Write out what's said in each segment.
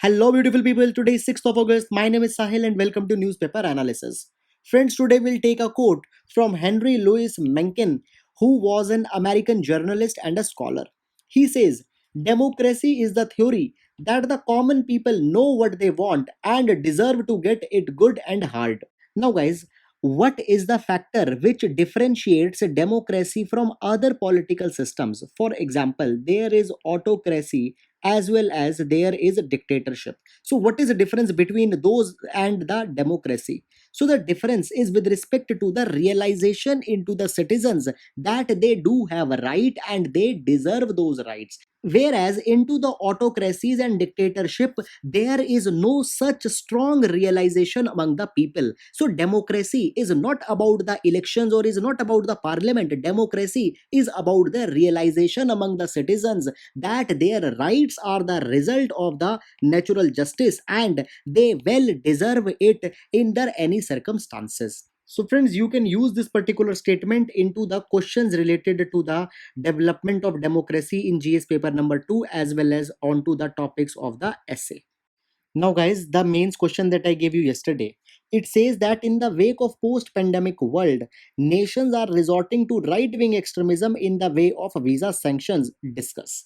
Hello, beautiful people. Today is 6th of August. My name is Sahil and welcome to Newspaper Analysis. Friends, today we'll take a quote from Henry Louis Mencken, who was an American journalist and a scholar. He says, democracy is the theory that the common people know what they want and deserve to get it good and hard. Now, guys, what is the factor which differentiates democracy from other political systems? For example, there is autocracy as well as there is a dictatorship. So what is the difference between those and the democracy? So the difference is with respect to the realization into the citizens that they do have a right and they deserve those rights, whereas into the autocracies and dictatorship there is no such strong realization among the people. So democracy is not about the elections or is not about the parliament. Democracy is about the realization among the citizens that their rights are the result of the natural justice and they well deserve it under any circumstances. So friends, you can use this particular statement into the questions related to the development of democracy in GS paper number 2 as well as onto the topics of the essay. Now guys, the mains question that I gave you yesterday, it says that in the wake of post-pandemic world, nations are resorting to right-wing extremism in the way of visa sanctions. Discuss.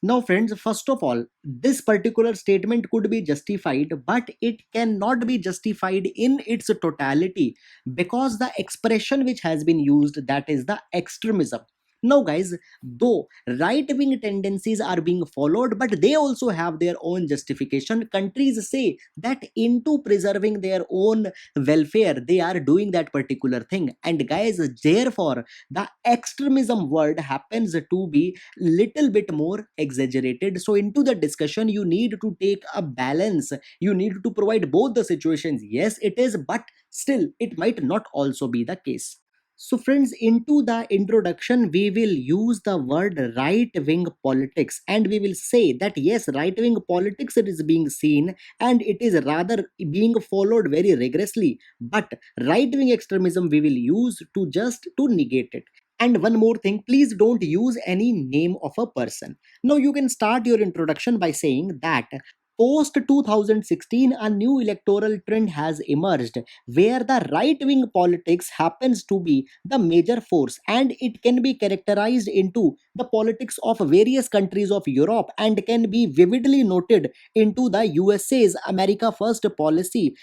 Now, friends, first of all, this particular statement could be justified, but it cannot be justified in its totality because the expression which has been used, that is the extremism. Now, guys, though right wing tendencies are being followed, but they also have their own justification. Countries say that into preserving their own welfare, they are doing that particular thing. And, guys, therefore, the extremism word happens to be little bit more exaggerated. So into the discussion you need to take a balance, you need to provide both the situations. Yes, it is, but still it might not also be the case. So friends, into the introduction we will use the word right wing politics and we will say that yes, right wing politics it is being seen and it is rather being followed very rigorously, but right wing extremism we will use to just to negate it. And one more thing, please don't use any name of a person. Now you can start your introduction by saying that post 2016 a new electoral trend has emerged where the right wing politics happens to be the major force and it can be characterized into the politics of various countries of Europe and can be vividly noted into the USA's America First policy,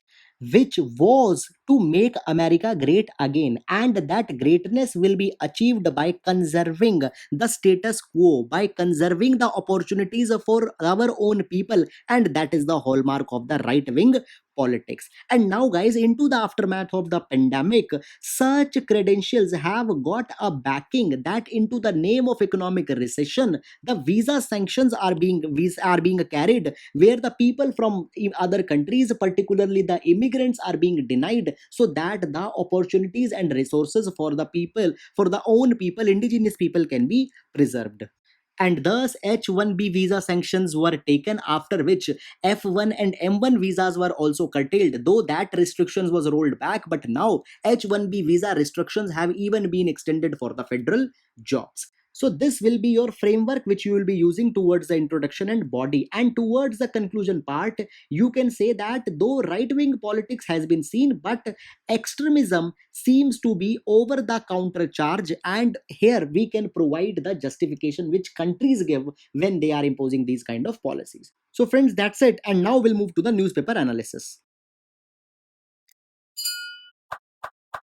which was to make America great again. And that greatness will be achieved by conserving the status quo, by conserving the opportunities for our own people. And that is the hallmark of the right wing politics. And now, guys, into the aftermath of the pandemic, such credentials have got a backing that into the name of economic recession, the visa sanctions are being carried where the people from other countries, particularly the immigrants, are being denied so that the opportunities and resources for the people, for the own people, indigenous people, can be preserved. And thus H1B visa sanctions were taken, after which F1 and M1 visas were also curtailed, though that restrictions was rolled back. But now H1B visa restrictions have even been extended for the federal jobs. So this will be your framework which you will be using towards the introduction and body. And towards the conclusion part, you can say that though right-wing politics has been seen, but extremism seems to be over the counter charge, and here we can provide the justification which countries give when they are imposing these kind of policies. So friends, that's it, and now we'll move to the newspaper analysis.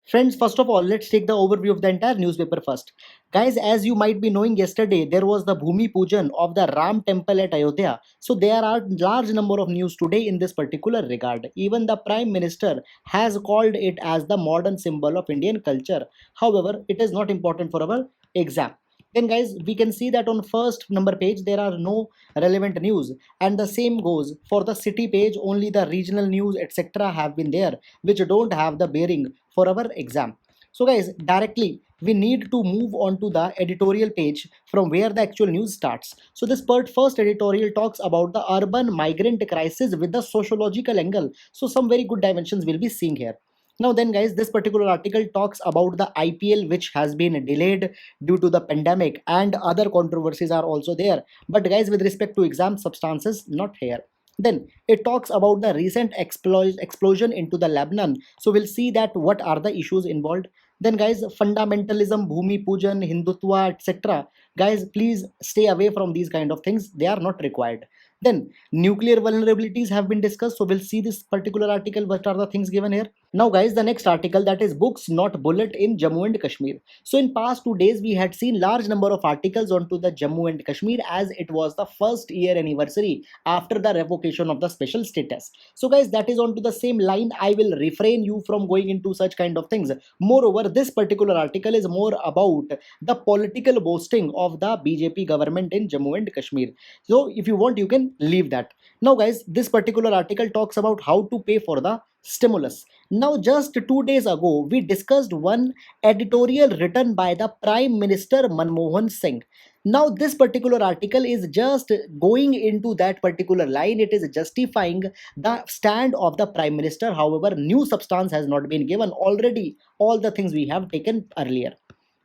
Friends, first of all, let's take the overview of the entire newspaper first. Guys, as you might be knowing, yesterday there was the Bhumi Pujan of the Ram temple at Ayodhya. So there are large number of news today in this particular regard. Even the Prime Minister has called it as the modern symbol of Indian culture. However, it is not important for our exam. Then guys, we can see that on first number page there are no relevant news, and the same goes for the city page. Only the regional news etc have been there which don't have the bearing for our exam. So guys, directly we need to move on to the editorial page from where the actual news starts. So this first editorial talks about the urban migrant crisis with the sociological angle. So some very good dimensions will be seeing here. Now then guys, this particular article talks about the IPL which has been delayed due to the pandemic, and other controversies are also there. But guys, with respect to exam substances, not here. Then it talks about the recent explosion into the Lebanon. So we'll see that what are the issues involved. Then guys, fundamentalism, bhumi pujan, hindutva, etc. Guys, please stay away from these kind of things. They are not required. Then nuclear vulnerabilities have been discussed. So we'll see this particular article. What are the things given here? Now guys, the next article, that is books not bullet in Jammu and Kashmir. So in past 2 days we had seen large number of articles onto the Jammu and Kashmir, as it was the first year anniversary after the revocation of the special status. So guys, that is onto the same line. I will refrain you from going into such kind of things. Moreover, this particular article is more about the political boasting of the BJP government in Jammu and Kashmir. So if you want, you can leave that. Now guys, this particular article talks about how to pay for the stimulus. Now just 2 days ago we discussed one editorial written by the Prime Minister Manmohan Singh. Now this particular article is just going into that particular line. It is justifying the stand of the Prime Minister. However, new substance has not been given. Already all the things we have taken earlier.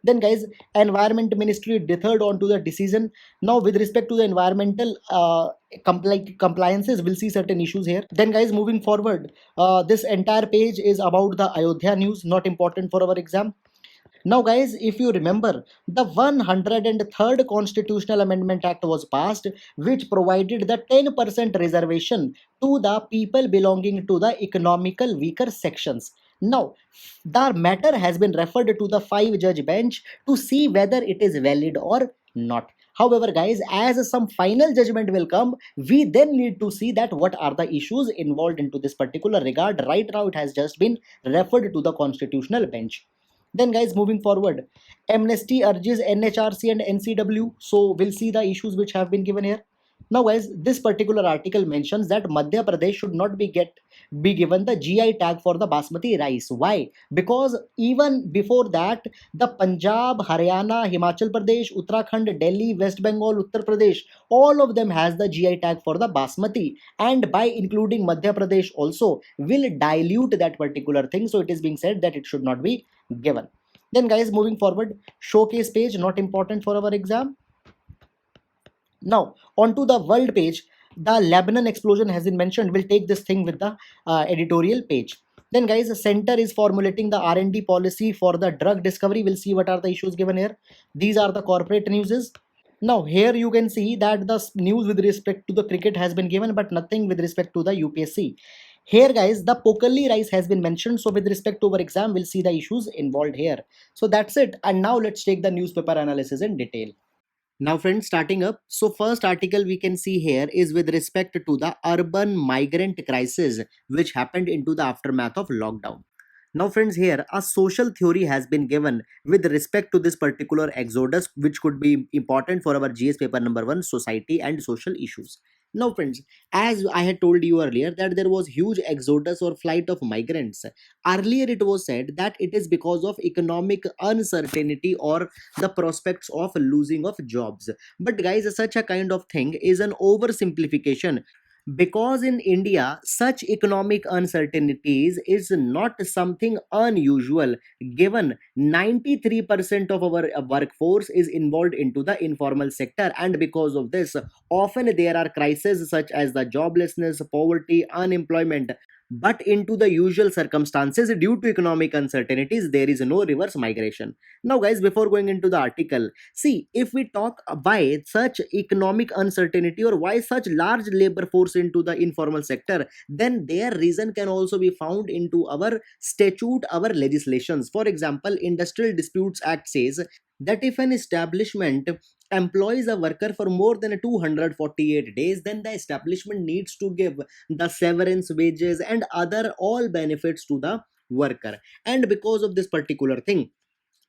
Then guys, environment ministry deferred on to the decision. Now with respect to the environmental compliances, we'll see certain issues here. Then guys, moving forward, this entire page is about the Ayodhya news, not important for our exam. Now, guys, if you remember, the 103rd Constitutional Amendment Act was passed, which provided the 10% reservation to the people belonging to the economical weaker sections. Now, the matter has been referred to the 5 judge bench to see whether it is valid or not. However, guys, as some final judgment will come, we then need to see that what are the issues involved into this particular regard. Right now, it has just been referred to the constitutional bench. Then, guys, moving forward, Amnesty urges NHRC and NCW. So, we'll see the issues which have been given here. Now, guys, this particular article mentions that Madhya Pradesh should not be given the GI tag for the basmati rice. Why? Because even before that, the Punjab, Haryana, Himachal Pradesh, Uttarakhand, Delhi, West Bengal, Uttar Pradesh, all of them has the GI tag for the basmati. And by including Madhya Pradesh also, will dilute that particular thing. So it is being said that it should not be given. Then, guys, moving forward, showcase page, not important for our exam. Now, onto the world page, the Lebanon explosion has been mentioned. We'll take this thing with the editorial page. Then, guys, the center is formulating the R&D policy for the drug discovery. We'll see what are the issues given here. These are the corporate newses. Now, here you can see that the news with respect to the cricket has been given, but nothing with respect to the UPSC. Here, guys, the Pokerli rice has been mentioned. So, with respect to our exam, we'll see the issues involved here. So, that's it. And now, let's take the newspaper analysis in detail. Now, friends, starting up. So, first article we can see here is with respect to the urban migrant crisis, which happened into the aftermath of lockdown. Now, friends, here a social theory has been given with respect to this particular exodus, which could be important for our GS paper number 1, society and social issues. Now, friends, as I had told you earlier, that there was huge exodus or flight of migrants. Earlier, it was said that it is because of economic uncertainty or the prospects of losing of jobs. But guys, such a kind of thing is an oversimplification, because in India such economic uncertainties is not something unusual, given 93% of our workforce is involved into the informal sector, and because of this often there are crises such as the joblessness, poverty, unemployment. But into the usual circumstances, due to economic uncertainties, there is no reverse migration. Now guys, before going into the article, see, if we talk why such economic uncertainty or why such large labor force into the informal sector, then their reason can also be found into our statute, our legislations. For example, Industrial Disputes Act says that if an establishment employs a worker for more than 248 days, then the establishment needs to give the severance, wages and other all benefits to the worker. And because of this particular thing,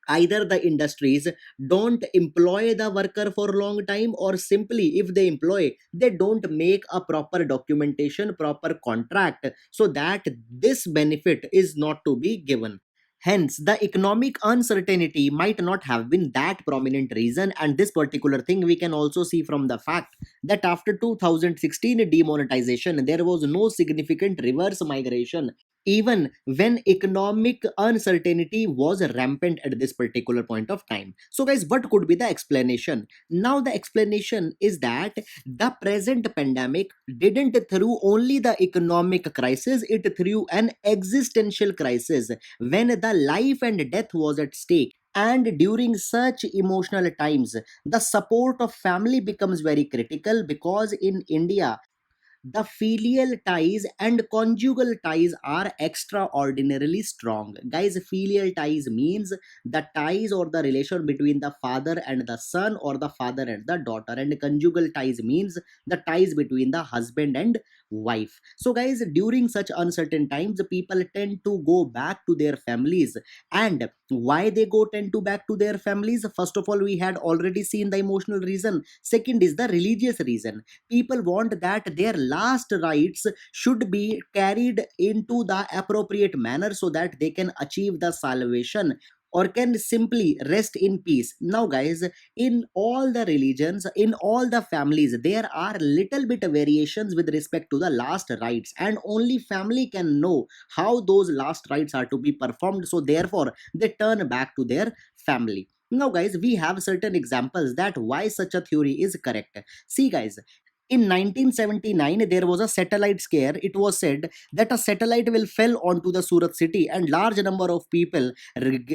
either the industries don't employ the worker for long time, or simply if they employ, they don't make a proper documentation, proper contract, so that this benefit is not to be given. Hence, the economic uncertainty might not have been that prominent reason, and this particular thing we can also see from the fact that after 2016 demonetization, there was no significant reverse migration, even when economic uncertainty was rampant at this particular point of time. So, guys, what could be the explanation? Now, the explanation is that the present pandemic didn't through only the economic crisis, it threw an existential crisis when the life and death was at stake. And during such emotional times, the support of family becomes very critical, because in India, the filial ties and conjugal ties are extraordinarily strong. Guys, filial ties means the ties or the relation between the father and the son, or the father and the daughter, and conjugal ties means the ties between the husband and wife. So, guys, during such uncertain times, people tend to go back to their families. And why they go tend to back to their families? First of all, we had already seen the emotional reason. Second is the religious reason. People want that their last rites should be carried into the appropriate manner, so that they can achieve the salvation, or can simply rest in peace. Now, guys, in all the religions, in all the families, there are little bit of variations with respect to the last rites, and only family can know how those last rites are to be performed. So therefore they turn back to their family. Now, guys, we have certain examples that why such a theory is correct. See, guys, in 1979, there was a satellite scare. It was said that a satellite will fell onto the Surat city, and large number of people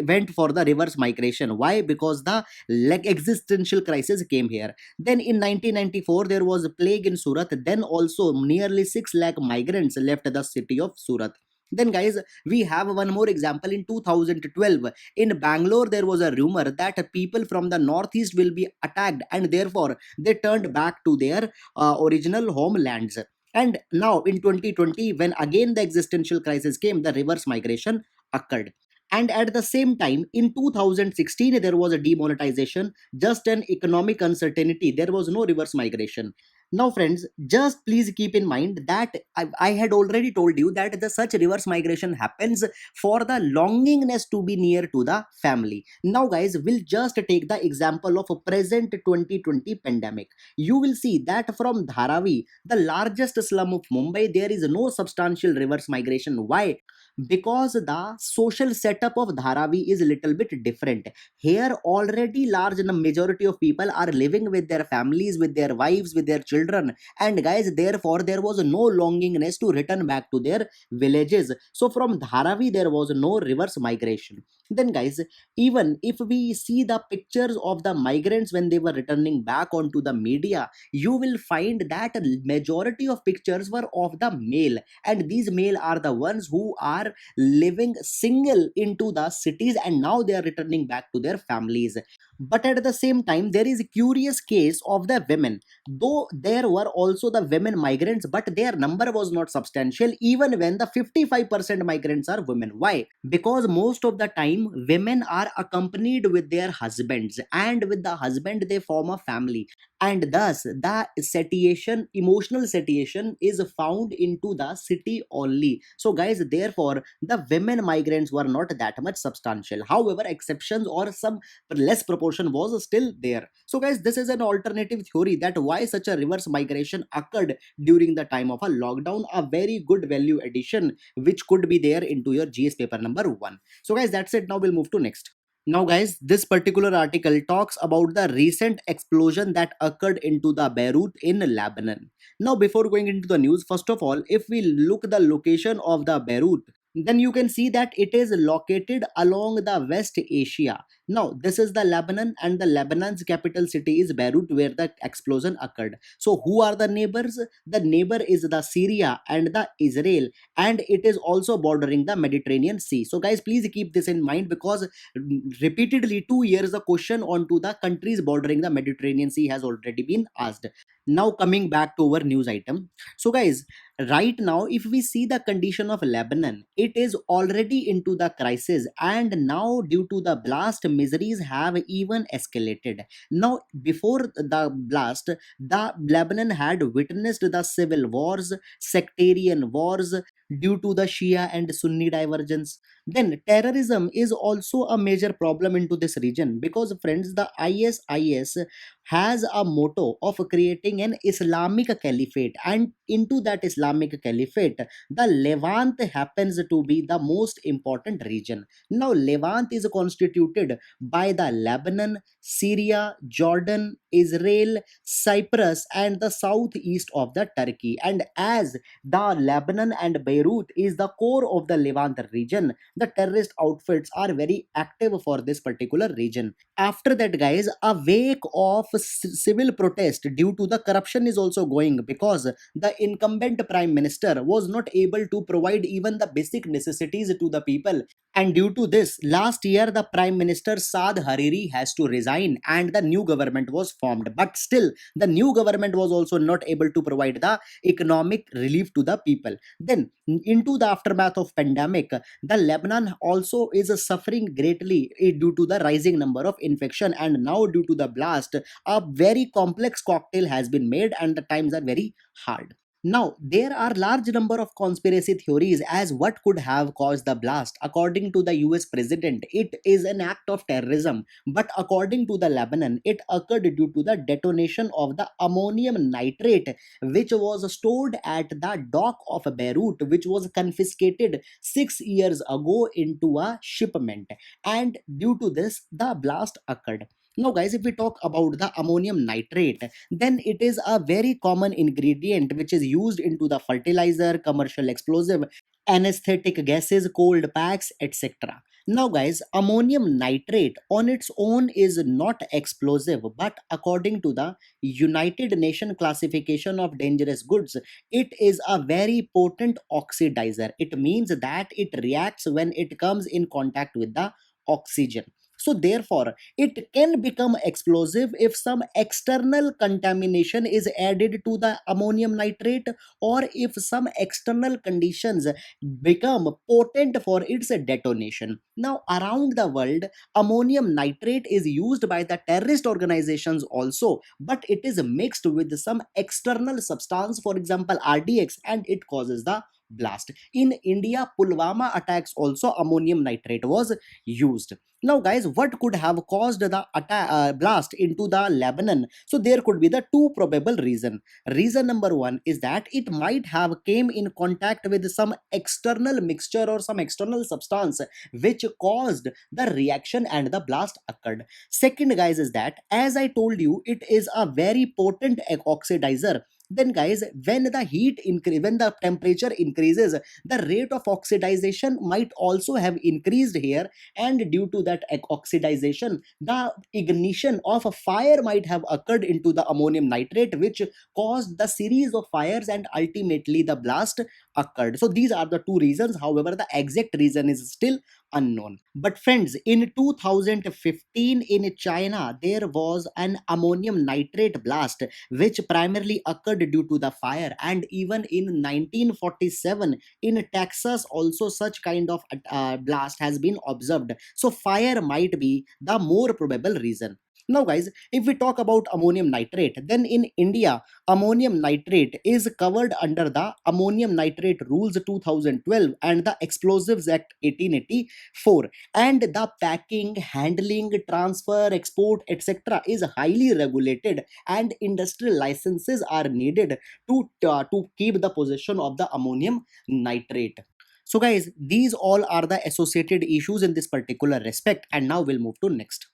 went for the reverse migration. Why? Because the existential crisis came here. Then in 1994, there was a plague in Surat. Then also nearly 6 lakh migrants left the city of Surat. Then, guys, we have one more example in 2012. In Bangalore, there was a rumor that people from the northeast will be attacked, and therefore they turned back to their original homelands. And now in 2020, when again the existential crisis came, the reverse migration occurred. And at the same time, in 2016, there was a demonetization, just an economic uncertainty. There was no reverse migration. Now, friends, just please keep in mind that I had already told you that the such reverse migration happens for the longingness to be near to the family. Now, guys, we'll just take the example of a present 2020 pandemic. You will see that from Dharavi, the largest slum of Mumbai, there is no substantial reverse migration. Why? Because the social setup of Dharavi is a little bit different. Here already large majority of people are living with their families, with their wives, with their children, and guys, therefore there was no longingness to return back to their villages. So from Dharavi there was no reverse migration. Then, guys, even if we see the pictures of the migrants when they were returning back onto the media, you will find that majority of pictures were of the male, and these male are the ones who are living single into the cities, and now they are returning back to their families. But at the same time, there is a curious case of the women. Though there were also the women migrants, but their number was not substantial, even when the 55% migrants are women. Why? Because most of the time women are accompanied with their husbands, and with the husband they form a family, and thus the satiation, emotional satiation, is found into the city only. So, guys, therefore the women migrants were not that much substantial. However, exceptions or some less proportion was still there. So, guys, this is an alternative theory that why such a reverse migration occurred during the time of a lockdown. A very good value addition which could be there into your GS paper number 1. So, guys, that's it. Now we'll move to next. Now, guys, this particular article talks about the recent explosion that occurred into the Beirut in Lebanon. Now, before going into the news, first of all, if we look the location of the Beirut, then you can see that it is located along the West Asia. Now, this is the Lebanon, and the Lebanon's capital city is Beirut, where the explosion occurred. So, who are the neighbors? The neighbor is the Syria and the Israel, and it is also bordering the Mediterranean Sea. So, guys, please keep this in mind, because repeatedly 2 years the question onto the countries bordering the Mediterranean Sea has already been asked. Now, coming back to our news item. So, guys, right now if we see the condition of Lebanon, it is already into the crisis, and now due to the blast, miseries have even escalated. Now, before the blast, the Lebanon had witnessed the civil wars, sectarian wars, due to the Shia and Sunni divergence. Then terrorism is also a major problem into this region because friends, the ISIS has a motto of creating an Islamic caliphate, and into that Islamic caliphate the Levant happens to be the most important region. Now Levant is constituted by the Lebanon, Syria, Jordan, Israel, Cyprus, and the southeast of the Turkey. And as the Lebanon and Beirut is the core of the Levant region, the terrorist outfits are very active for this particular region. After that, guys, a wave of civil protest due to the corruption is also going because the incumbent prime minister was not able to provide even the basic necessities to the people. And due to this, last year the Prime Minister Saad Hariri has to resign and the new government was formed. But still, the new government was also not able to provide the economic relief to the people. Then, into the aftermath of pandemic, the Lebanon also is suffering greatly due to the rising number of infection, and now due to the blast, a very complex cocktail has been made and the times are very hard. Now, there are large number of conspiracy theories as what could have caused the blast. According to the US president, it is an act of terrorism. But according to the Lebanon, it occurred due to the detonation of the ammonium nitrate, which was stored at the dock of Beirut, which was confiscated 6 years ago into a shipment. And due to this, the blast occurred. Now, guys, if we talk about the ammonium nitrate, then it is a very common ingredient which is used into the fertilizer, commercial explosive, anesthetic gases, cold packs, etc. Now, guys, ammonium nitrate on its own is not explosive, but according to the United Nations classification of dangerous goods, it is a very potent oxidizer. It means that it reacts when it comes in contact with the oxygen. So therefore, it can become explosive if some external contamination is added to the ammonium nitrate, or if some external conditions become potent for its detonation. Now, around the world, ammonium nitrate is used by the terrorist organizations also, but it is mixed with some external substance, for example, RDX, and it causes the blast. In India, Pulwama attacks also ammonium nitrate was used. Now, guys, what could have caused the blast into the Lebanon? So there could be the two probable reason. Reason number one is that it might have came in contact with some external mixture or some external substance which caused the reaction and the blast occurred. Second, guys, is that as I told you, it is a very potent oxidizer. Then, guys, when the heat increase, when the temperature increases, the rate of oxidization might also have increased here, and due to that oxidization, the ignition of a fire might have occurred into the ammonium nitrate, which caused the series of fires and ultimately the blast occurred. So these are the two reasons. However, the exact reason is still unknown. But friends, in 2015 in China, there was an ammonium nitrate blast which primarily occurred due to the fire, and even in 1947 in Texas also such kind of blast has been observed. So fire might be the more probable reason. Now, guys, if we talk about ammonium nitrate, then in India, ammonium nitrate is covered under the Ammonium Nitrate Rules 2012 and the Explosives Act 1884. And the packing, handling, transfer, export, etc. is highly regulated, and industrial licenses are needed to keep the possession of the ammonium nitrate. So, guys, these all are the associated issues in this particular respect, and now we'll move to next.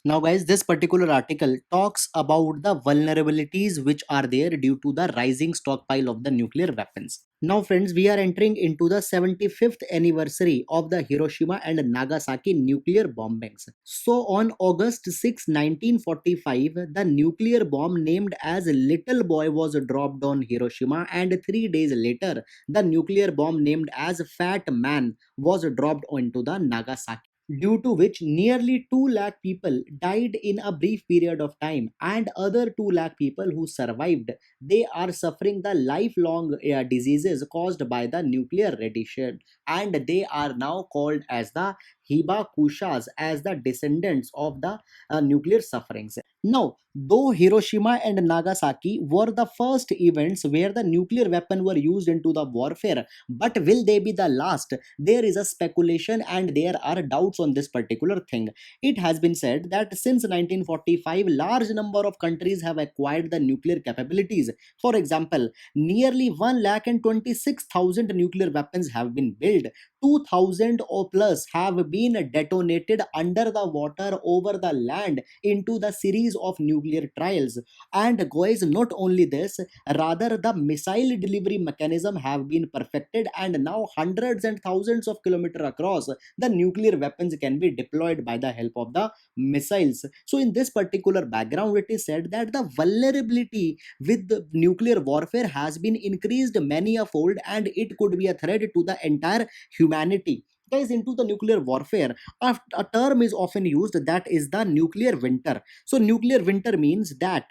Now, guys, this particular article talks about the vulnerabilities which are there due to the rising stockpile of the nuclear weapons. Now, friends, we are entering into the 75th anniversary of the Hiroshima and Nagasaki nuclear bombings. So, on August 6, 1945, the nuclear bomb named as Little Boy was dropped on Hiroshima, and 3 days later, the nuclear bomb named as Fat Man was dropped onto the Nagasaki, due to which nearly 2 lakh people died in a brief period of time, and other 2 lakh people who survived, they are suffering the lifelong diseases caused by the nuclear radiation, and they are now called as the Hibakushas as the descendants of the nuclear sufferings. Now, though Hiroshima and Nagasaki were the first events where the nuclear weapon were used into the warfare, but will they be the last? There is a speculation and there are doubts on this particular thing. It has been said that since 1945, large number of countries have acquired the nuclear capabilities. For example, nearly 1,26,000 nuclear weapons have been built. 2,000 or plus have been detonated under the water, over the land, into the series of nuclear trials. And guys, not only this, rather the missile delivery mechanism have been perfected, and now hundreds and thousands of kilometers across, the nuclear weapons can be deployed by the help of the missiles. So in this particular background, it is said that the vulnerability with the nuclear warfare has been increased many a fold, and it could be a threat to the entire humanity. Guys, into the nuclear warfare, a term is often used, that is the nuclear winter. So nuclear winter means that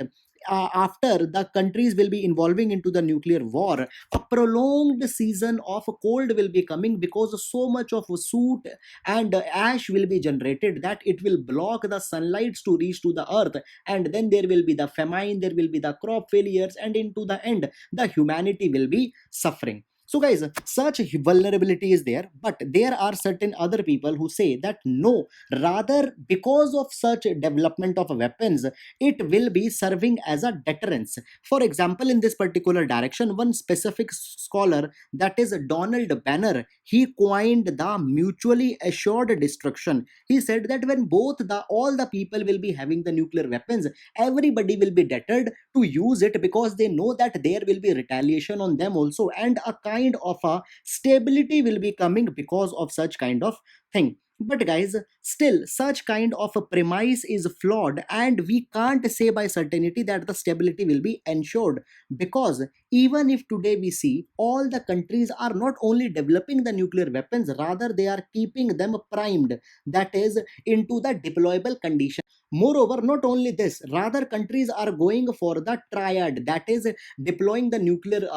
after the countries will be involving into the nuclear war, a prolonged season of cold will be coming, because so much of soot and ash will be generated that it will block the sunlight to reach to the earth, and then there will be the famine, there will be the crop failures, and into the end the humanity will be suffering. So guys, such vulnerability is there, but there are certain other people who say that no, rather because of such development of weapons, it will be serving as a deterrence. For example, in this particular direction, one specific scholar, that is Donald Banner, he coined the mutually assured destruction. He said that when both the all the people will be having the nuclear weapons, everybody will be deterred to use it, because they know that there will be retaliation on them also, and a kind of a stability will be coming because of such kind of thing. But guys, still such kind of a premise is flawed, and we can't say by certainty that the stability will be ensured, because even if today we see all the countries are not only developing the nuclear weapons, rather they are keeping them primed, that is into the deployable condition. Moreover, not only this, rather countries are going for the triad, that is deploying the nuclear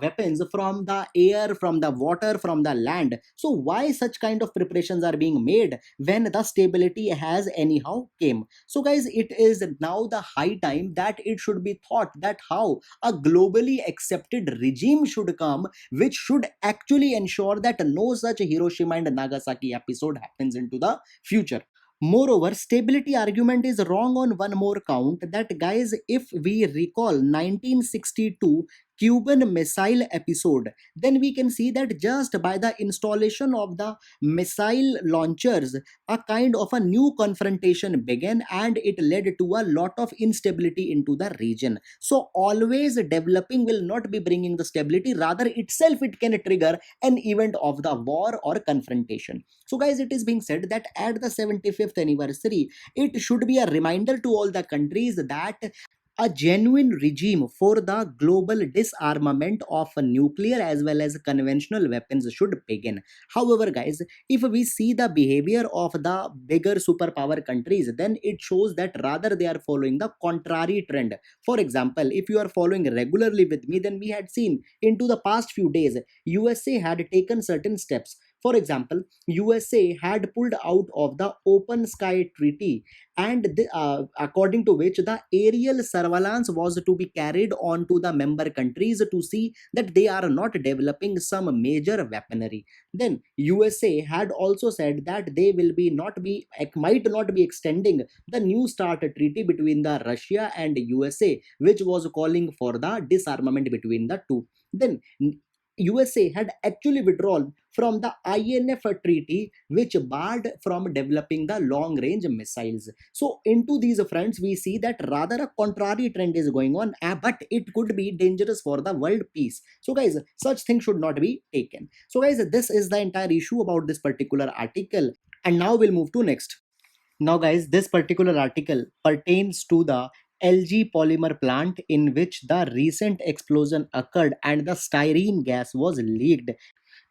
weapons from the air, from the water, from the land. So why such kind of preparations are being made when the stability has anyhow came? So guys, it is now the high time that it should be thought that how a globally accepted regime should come, which should actually ensure that no such Hiroshima and Nagasaki episode happens into the future. Moreover, stability argument is wrong on one more count, that guys, if we recall 1962 Cuban Missile episode, then we can see that just by the installation of the missile launchers, a kind of a new confrontation began, and it led to a lot of instability into the region. So always developing will not be bringing the stability, rather itself it can trigger an event of the war or confrontation. So guys, it is being said that at the 75th anniversary, it should be a reminder to all the countries that a genuine regime for the global disarmament of nuclear as well as conventional weapons should begin. However, guys, if we see the behavior of the bigger superpower countries, then it shows that rather they are following the contrary trend. For example, if you are following regularly with me, then we had seen into the past few days, USA had taken certain steps. For example, USA had pulled out of the Open Sky Treaty, and according to which the aerial surveillance was to be carried on to the member countries to see that they are not developing some major weaponry. Then USA had also said that they will be not be might not be extending the New START treaty between the Russia and USA, which was calling for the disarmament between the two. Then USA had actually withdrawn from the INF treaty, which barred from developing the long range missiles. So into these fronts, we see that rather a contrary trend is going on, but it could be dangerous for the world peace. So guys, such things should not be taken. So guys, this is the entire issue about this particular article, and now we'll move to next. Now, guys, this particular article pertains to the LG polymer plant in which the recent explosion occurred and the styrene gas was leaked,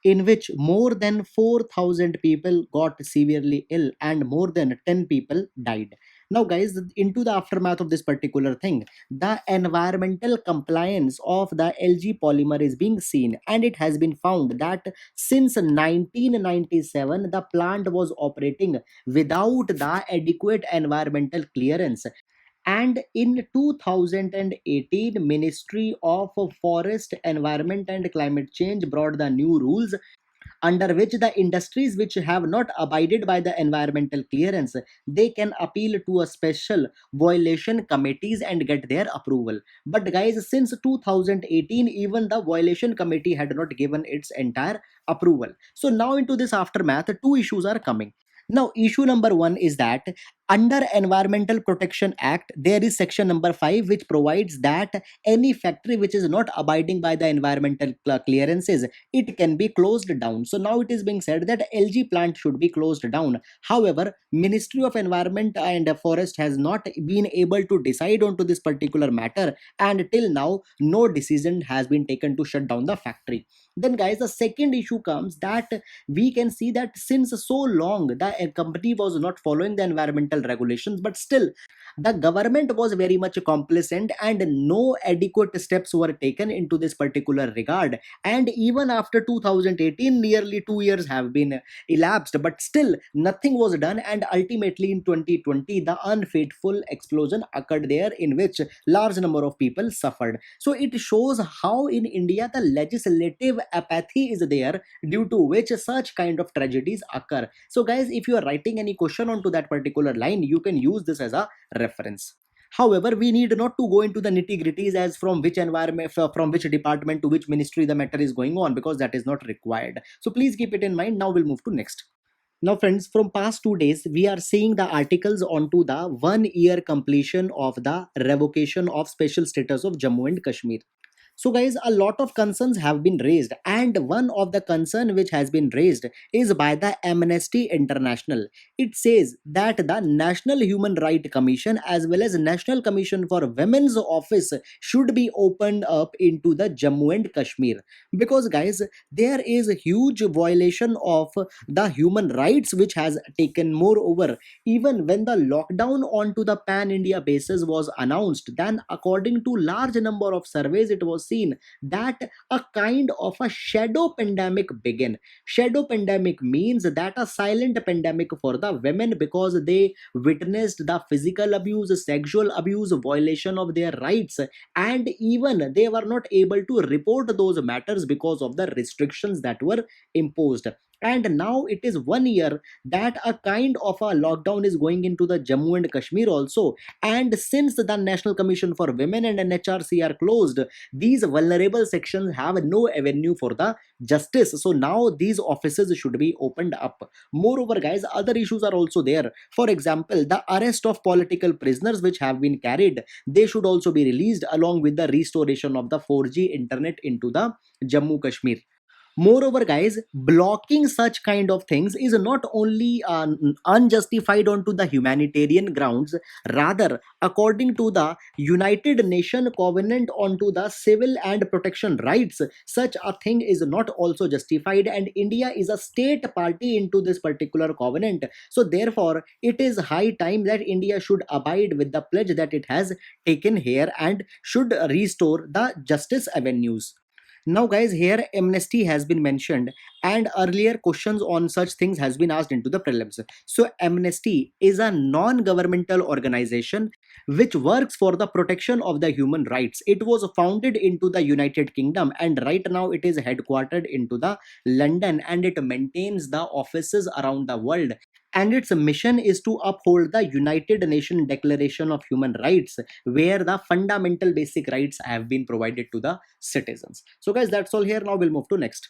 in which more than 4,000 people got severely ill and more than 10 people died. Now, guys, into the aftermath of this particular thing, the environmental compliance of the LG polymer is being seen, and it has been found that since 1997, the plant was operating without the adequate environmental clearance. And in 2018, Ministry of Forest, Environment and Climate Change brought the new rules under which the industries which have not abided by the environmental clearance, they can appeal to a special violation committees and get their approval. But guys, since 2018, even the violation committee had not given its entire approval. So now into this aftermath, two issues are coming. Now, issue number one is that under Environmental Protection Act, there is section number 5 which provides that any factory which is not abiding by the environmental clearances, it can be closed down. So now it is being said that LG plant should be closed down. However, Ministry of Environment and Forest has not been able to decide onto this particular matter, and till now no decision has been taken to shut down the factory. Then guys, the second issue comes that we can see that since so long the company was not following the environmental regulations, but still the government was very much complacent and no adequate steps were taken into this particular regard. And even after 2018, nearly 2 years have been elapsed, but still nothing was done. And ultimately in 2020, the unfateful explosion occurred there, in which large number of people suffered. So it shows how in India the legislative apathy is there, due to which such kind of tragedies occur. So guys, if you are writing any question onto that particular line, you can use this as a reference. However, we need not to go into the nitty gritties as from which environment, from which department to which ministry the matter is going on, because that is not required. So please keep it in mind. Now we'll move to next. Now, friends, from past 2 days, we are seeing the articles onto the 1 year completion of the revocation of special status of Jammu and Kashmir. So, guys, a lot of concerns have been raised, and one of the concern which has been raised is by the Amnesty International. It says that the National Human Rights Commission as well as National Commission for Women's Office should be opened up into the Jammu and Kashmir, because, guys, there is a huge violation of the human rights which has taken. Moreover, even when the lockdown onto the pan India basis was announced, then according to large number of surveys, it was seen that a kind of a shadow pandemic began. Shadow pandemic means that a silent pandemic for the women, because they witnessed the physical abuse, sexual abuse, violation of their rights, and even they were not able to report those matters because of the restrictions that were imposed. And now it is 1 year that a kind of a lockdown is going into the Jammu and Kashmir also. And since the National Commission for Women and NHRC are closed, these vulnerable sections have no avenue for the justice. So now these offices should be opened up. Moreover, guys, other issues are also there. For example, the arrest of political prisoners which have been carried, they should also be released, along with the restoration of the 4G internet into the Jammu Kashmir. Moreover, guys, blocking such kind of things is not only unjustified onto the humanitarian grounds, rather, according to the United Nations Covenant onto the Civil and Protection Rights, such a thing is not also justified, and India is a state party into this particular covenant. So, therefore, it is high time that India should abide with the pledge that it has taken here and should restore the justice avenues. Now, guys, here amnesty has been mentioned, and earlier questions on such things has been asked into the prelims. So amnesty is a non-governmental organization which works for the protection of the human rights. It was founded into the United Kingdom, and right now it is headquartered into the London, and it maintains the offices around the world. And its mission is to uphold the United Nations Declaration of Human Rights, where the fundamental basic rights have been provided to the citizens. So guys, that's all here. Now we'll move to next.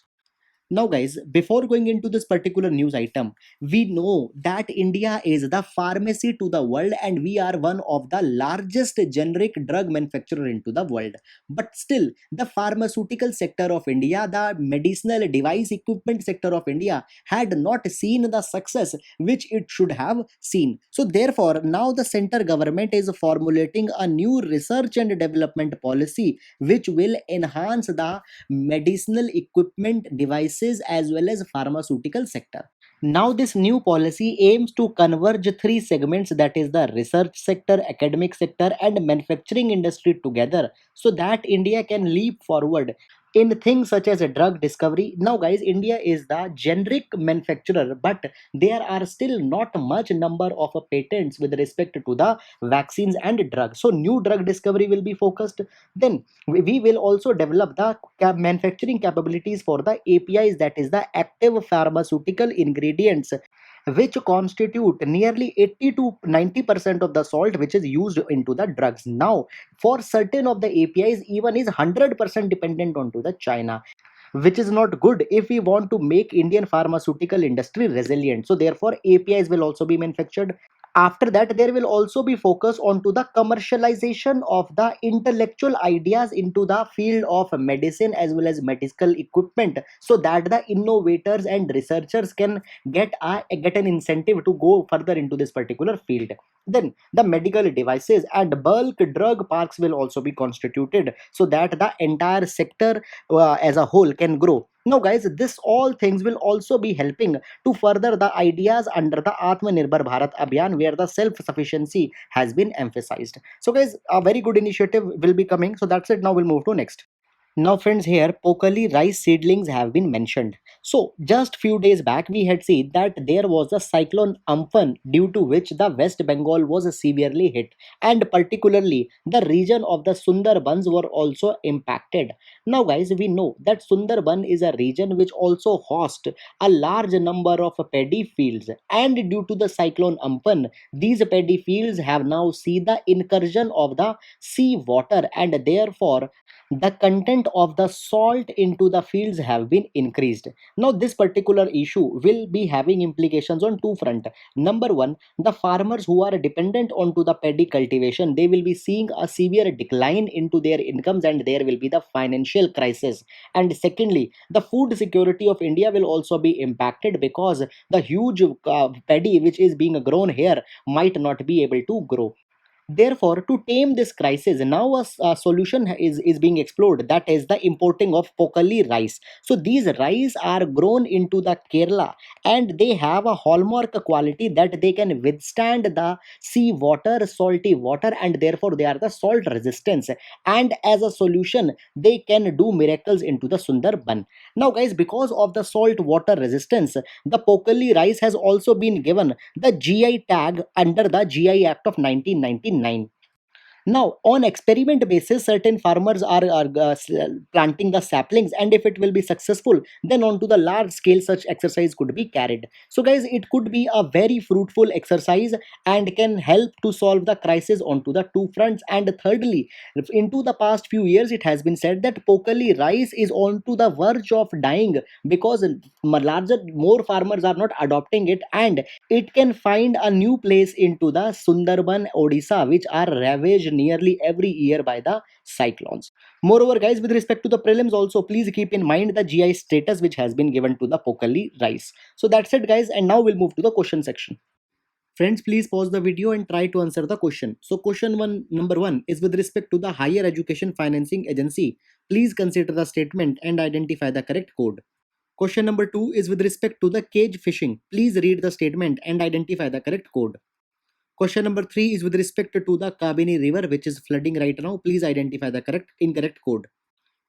Now, guys, before going into this particular news item, we know that India is the pharmacy to the world, and we are one of the largest generic drug manufacturer into the world. But still, the pharmaceutical sector of India, the medicinal device equipment sector of India, had not seen the success which it should have seen. So, therefore, now the center government is formulating a new research and development policy which will enhance the medicinal equipment, devices, as well as pharmaceutical sector. Now, this new policy aims to converge three segments, that is, the research sector, academic sector, and manufacturing industry together so that India can leap forward in things such as a drug discovery. Now, guys, India is the generic manufacturer, but there are still not much number of patents with respect to the vaccines and drugs. So, new drug discovery will be focused. Then, we will also develop the manufacturing capabilities for the APIs, that is the active pharmaceutical ingredients, which constitute nearly 80 to 90% of the salt which is used into the drugs. Now, for certain of the APIs, even is 100% dependent onto the China, which is not good if we want to make Indian pharmaceutical industry resilient. So therefore, APIs will also be manufactured. After that, there will also be focus onto the commercialization of the intellectual ideas into the field of medicine as well as medical equipment, so that the innovators and researchers can get an incentive to go further into this particular field. Then the medical devices and bulk drug parks will also be constituted so that the entire sector as a whole can grow. Now, guys, this all things will also be helping to further the ideas under the Atmanirbhar Bharat Abhiyan, where the self-sufficiency has been emphasized. So, guys, a very good initiative will be coming. So that's it. Now we'll move to next. Now, friends, here Pokali rice seedlings have been mentioned. So, just few days back, we had seen that there was a cyclone Amphan, due to which the West Bengal was severely hit, and particularly the region of the Sundarbans were also impacted. Now, guys, we know that Sundarban is a region which also hosts a large number of paddy fields, and due to the cyclone Amphan, these paddy fields have now seen the incursion of the sea water, and therefore the content of the salt into the fields have been increased. Now, this particular issue will be having implications on two front. Number one, the farmers who are dependent onto the paddy cultivation, they will be seeing a severe decline into their incomes, and there will be the financial crisis. And secondly, the food security of India will also be impacted, because the huge paddy which is being grown here might not be able to grow. Therefore, to tame this crisis, now a solution is being explored, that is the importing of Pokali rice. So these rice are grown into the Kerala, and they have a hallmark quality that they can withstand the sea water, salty water, and therefore they are the salt resistance. And as a solution, they can do miracles into the Sundarban. Now, guys, because of the salt water resistance, the Pokali rice has also been given the GI tag under the GI Act of 1999. Now, on experiment basis, certain farmers are planting the saplings, and if it will be successful, then onto the large scale such exercise could be carried. So, guys, it could be a very fruitful exercise and can help to solve the crisis onto the two fronts. And thirdly, into the past few years, it has been said that Pokali rice is onto the verge of dying, because more farmers are not adopting it, and it can find a new place into the Sundarban, Odisha, which are ravaged nearly every year by the cyclones. Moreover, guys, with respect to the prelims, also please keep in mind the GI status which has been given to the Pokali rice. So that's it, guys, and now we'll move to the question section. Friends, please pause the video and try to answer the question. So, question one, number one is with respect to the Higher Education Financing Agency. Please consider the statement and identify the correct code. Question number two is with respect to the cage fishing. Please read the statement and identify the correct code. Question number three is with respect to the Kabini River, which is flooding right now. Please identify the incorrect code.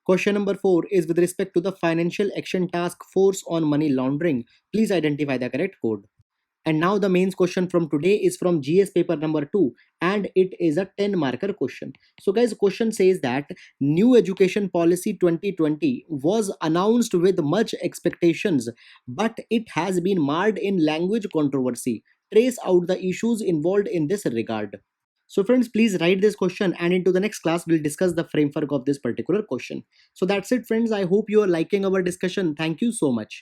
Question number four is with respect to the Financial Action Task Force on Money Laundering. Please identify the correct code. And now the main question from today is from GS paper number 2, and it is a 10 marker question. So guys, question says that new education policy 2020 was announced with much expectations, but it has been marred in language controversy. Trace out the issues involved in this regard. So friends, please write this question, and into the next class we'll discuss the framework of this particular question. So that's it, friends. I hope you are liking our discussion. Thank you so much.